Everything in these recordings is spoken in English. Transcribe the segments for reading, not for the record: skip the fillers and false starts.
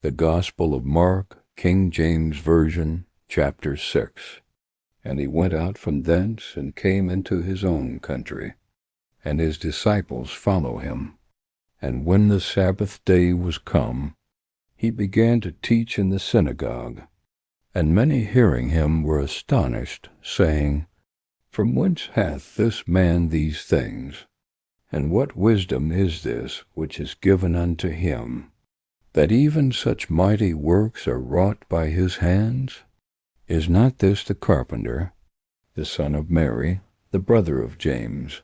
The Gospel of Mark, King James Version, chapter 6. And he went out from thence, and came into his own country, and his disciples follow him. And when the Sabbath day was come, he began to teach in the synagogue. And many hearing him were astonished, saying, From whence hath this man these things? And what wisdom is this which is given unto him, that even such mighty works are wrought by his hands? Is not this the carpenter, the son of Mary, the brother of James,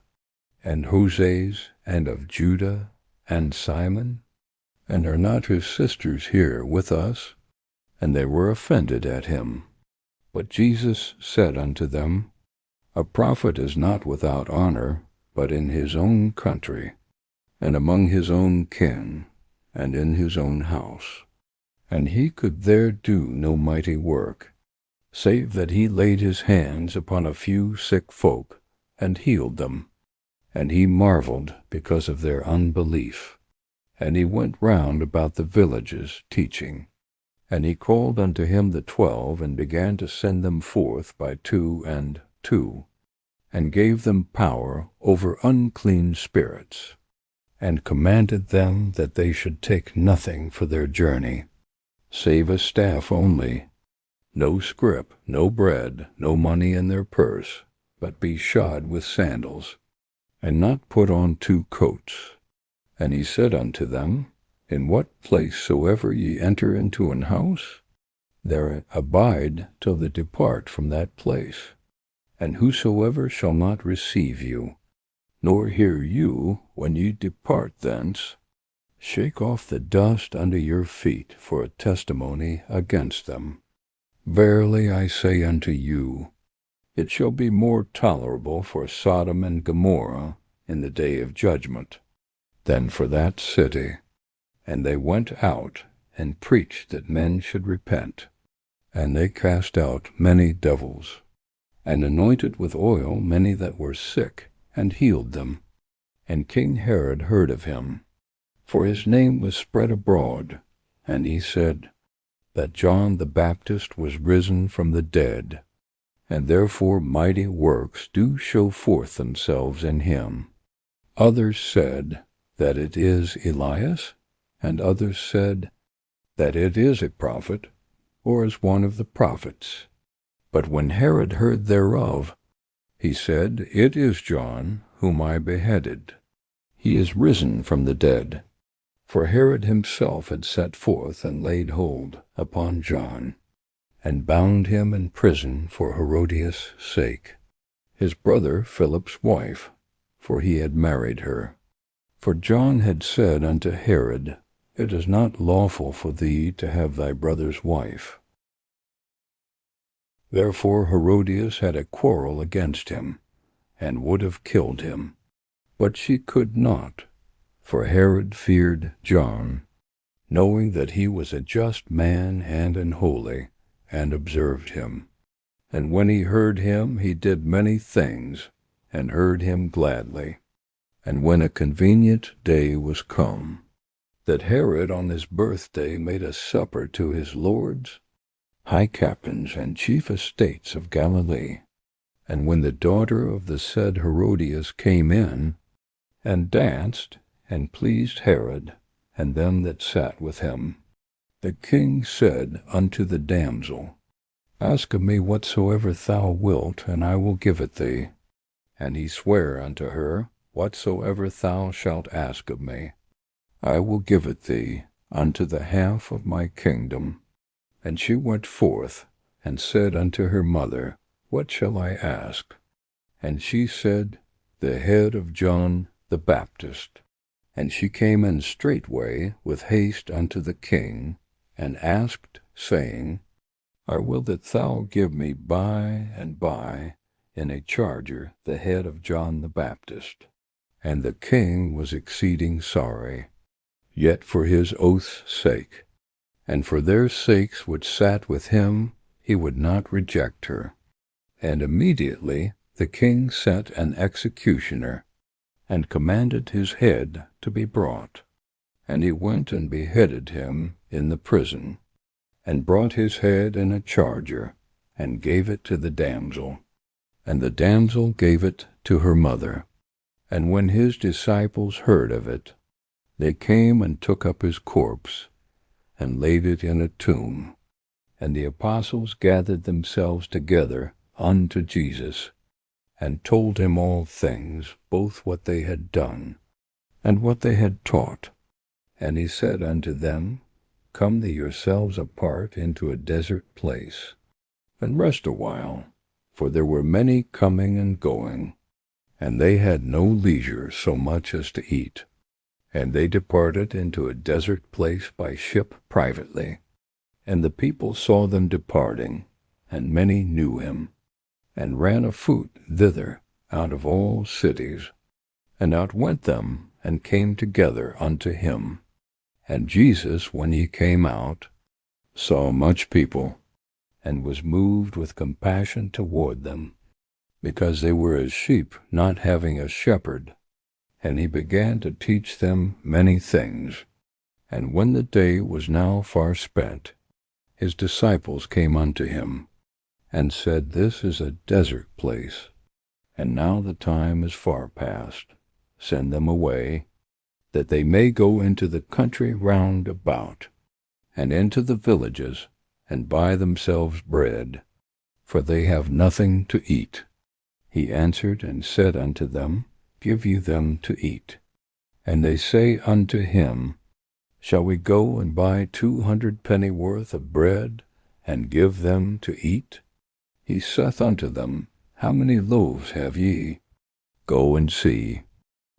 and Joses, and of Judah, and Simon? And are not his sisters here with us? And they were offended at him. But Jesus said unto them, A prophet is not without honor, but in his own country, and among his own kin, and in his own house. And he could there do no mighty work, save that he laid his hands upon a few sick folk, and healed them. And he marveled because of their unbelief. And he went round about the villages, teaching. And he called unto him the 12, and began to send them forth by 2 and 2, and gave them power over unclean spirits, and commanded them that they should take nothing for their journey, save a staff only, no scrip, no bread, no money in their purse, but be shod with sandals, and not put on 2 coats. And he said unto them, In what place soever ye enter into an house, there abide till they depart from that place. And whosoever shall not receive you, nor hear you when ye depart thence, shake off the dust under your feet for a testimony against them. Verily I say unto you, it shall be more tolerable for Sodom and Gomorrah in the day of judgment than for that city. And they went out and preached that men should repent. And they cast out many devils, and anointed with oil many that were sick, and healed them. And King Herod heard of him, for his name was spread abroad, and he said, that John the Baptist was risen from the dead, and therefore mighty works do show forth themselves in him. Others said that it is Elias, and others said that it is a prophet, or as one of the prophets. But when Herod heard thereof, he said, It is John, whom I beheaded. He is risen from the dead. For Herod himself had set forth and laid hold upon John, and bound him in prison for Herodias' sake, his brother Philip's wife, for he had married her. For John had said unto Herod, It is not lawful for thee to have thy brother's wife. Therefore Herodias had a quarrel against him, and would have killed him. But she could not, for Herod feared John, knowing that he was a just man and an holy, and observed him. And when he heard him, he did many things, and heard him gladly. And when a convenient day was come, that Herod on his birthday made a supper to his lords, high captains, and chief estates of Galilee. And when the daughter of the said Herodias came in, and danced, and pleased Herod, and them that sat with him, the king said unto the damsel, Ask of me whatsoever thou wilt, and I will give it thee. And he sware unto her, Whatsoever thou shalt ask of me, I will give it thee unto the half of my kingdom. And she went forth, and said unto her mother, What shall I ask? And she said, The head of John the Baptist. And she came in straightway with haste unto the king, and asked, saying, I will that thou give me by and by in a charger the head of John the Baptist. And the king was exceeding sorry, yet for his oath's sake, and for their sakes which sat with him, he would not reject her. And immediately the king sent an executioner, and commanded his head to be brought. And he went and beheaded him in the prison, and brought his head in a charger, and gave it to the damsel. And the damsel gave it to her mother. And when his disciples heard of it, they came and took up his corpse, and laid it in a tomb. And the apostles gathered themselves together unto Jesus, and told him all things, both what they had done, and what they had taught. And he said unto them, Come thee yourselves apart into a desert place, and rest a while, for there were many coming and going, and they had no leisure so much as to eat. And they departed into a desert place by ship privately. And the people saw them departing, and many knew him, and ran afoot thither out of all cities, and outwent them, and came together unto him. And Jesus, when he came out, saw much people, and was moved with compassion toward them, because they were as sheep not having a shepherd. And he began to teach them many things. And when the day was now far spent, his disciples came unto him, and said, This is a desert place, and now the time is far past. Send them away, that they may go into the country round about, and into the villages, and buy themselves bread, for they have nothing to eat. He answered and said unto them, Give you them to eat. And they say unto him, Shall we go and buy 200 pennyworth of bread, and give them to eat? He saith unto them, How many loaves have ye? Go and see.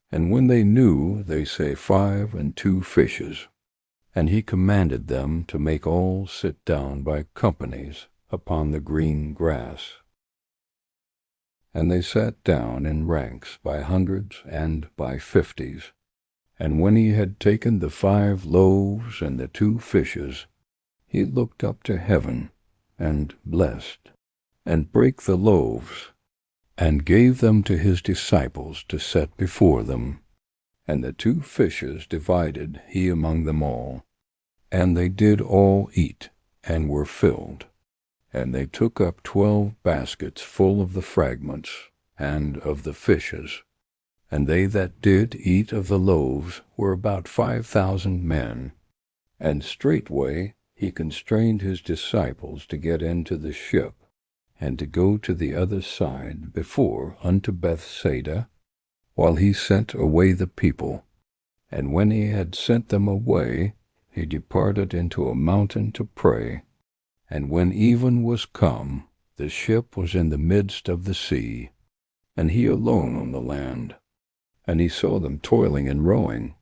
And when they knew, they say 5 and 2 fishes. And he commanded them to make all sit down by companies upon the green grass. And they sat down in ranks by hundreds and by 50s. And when he had taken the 5 loaves and the 2 fishes, he looked up to heaven, and blessed, and brake the loaves, and gave them to his disciples to set before them. And the 2 fishes divided he among them all. And they did all eat, and were filled. And they took up 12 baskets full of the fragments, and of the fishes. And they that did eat of the loaves were about 5,000 men. And straightway he constrained his disciples to get into the ship, and to go to the other side before unto Bethsaida, while he sent away the people. And when he had sent them away, he departed into a mountain to pray. And when even was come, the ship was in the midst of the sea, and he alone on the land. And he saw them toiling and rowing,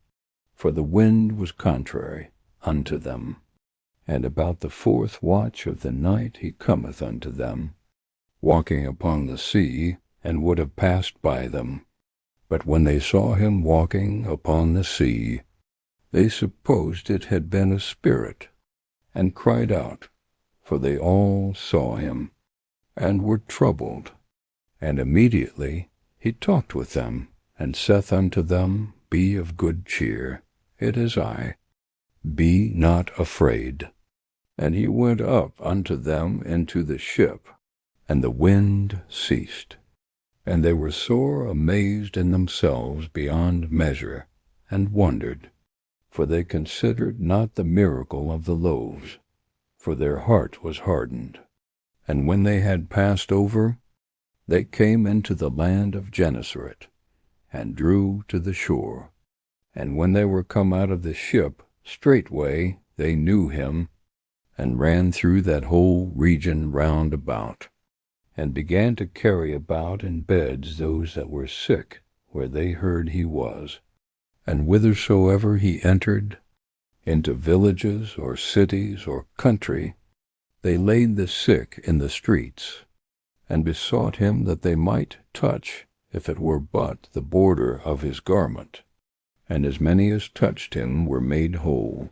for the wind was contrary unto them. And about the 4th watch of the night he cometh unto them, walking upon the sea, and would have passed by them. But when they saw him walking upon the sea, they supposed it had been a spirit, and cried out, for they all saw him, and were troubled. And immediately he talked with them, and saith unto them, Be of good cheer, it is I, be not afraid. And he went up unto them into the ship, and the wind ceased. And they were sore amazed in themselves beyond measure, and wondered, for they considered not the miracle of the loaves, for their heart was hardened. And when they had passed over, they came into the land of Gennesaret, and drew to the shore. And when they were come out of the ship, straightway they knew him, and ran through that whole region round about, and began to carry about in beds those that were sick, where they heard he was. And whithersoever he entered, into villages or cities or country, they laid the sick in the streets, and besought him that they might touch, if it were but the border of his garment. And as many as touched him were made whole.